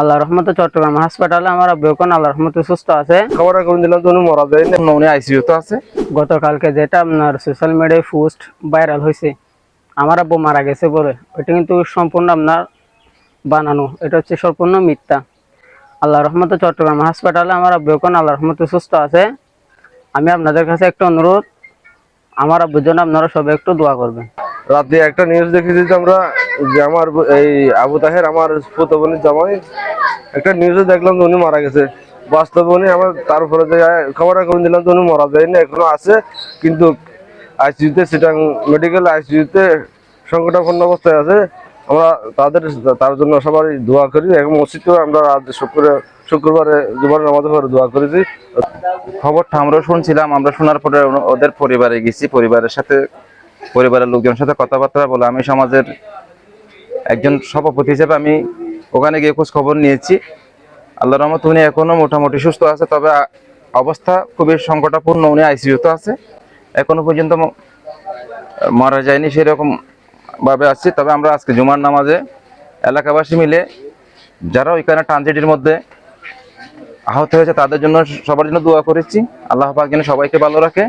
আল্লাহর রহমতে চট্টগ্রাম হাসপাতালে আমার আব্বু এখন আল্লাহর রহমতে সুস্থ আছে। খবর এখন দিলাম তো উনি মারা যায় না, উনি আইসিইউতে আছে। গতকালকে যেটা আপনার সোশ্যাল মিডিয়ায় পোস্ট ভাইরাল হয়েছে আমার আব্বু মারা গেছে বলে, ওইটা কিন্তু সম্পূর্ণ আপনার বানানো, এটা হচ্ছে সম্পূর্ণ মিথ্যা। আল্লাহর রহমতে চট্টগ্রাম হাসপাতালে আমার আব্বু এখন আল্লাহর রহমতে সুস্থ আছে। আমি আপনাদের কাছে একটা অনুরোধ, আমার আব্বুর জন্য আপনারা সবাই একটু দোয়া করবেন। রাতে একটা নিউজ দেখেছি যে আমরা, যে আমার এই আবু তাহের আমার ফুতো বোনের জামাই, একটা নিউজে দেখলাম যে উনি মারা গেছে। বাস্তবে উনি আমার তারপরে যে খবর এখন দিলাম তো উনি মারা যায়নি, এখনো আছে, কিন্তু আইসিইউতে, চিটাং মেডিকেল আইসিইউতে সংকটাপন্ন অবস্থায় আছে। আমরা তার জন্য সবাই দোয়া করি। এখন মসজিদেও আমরা রাত শুক্রবারে জুমার নামাজের পরে দোয়া করেছি। খবরটা আমরাও শুনছিলাম, আমরা শোনার পরে ওদের পরিবারে গেছি, পরিবারের লোকজনের সাথে কথাবার্তা বলে আমি সমাজের একজন সভাপতি হিসেবে আমি ওখানে গিয়ে খোঁজ খবর নিয়েছি। আল্লাহর রহমতে উনি এখনো মোটামুটি সুস্থ আছে, তবে অবস্থা খুবই সংকটাপূর্ণ। উনি আইসিইউতে আছে, এখনো পর্যন্ত মারা যায়নি সেরকম ভাবে আছি। তবে আমরা আজকে জুমার নামাজে এলাকাবাসী মিলে যারা ওইখানে ট্রানজিটের মধ্যে আহত হয়েছে তাদের জন্য, সবার জন্য দোয়া করেছি। আল্লাহ পাক যেন সবাইকে ভালো রাখে।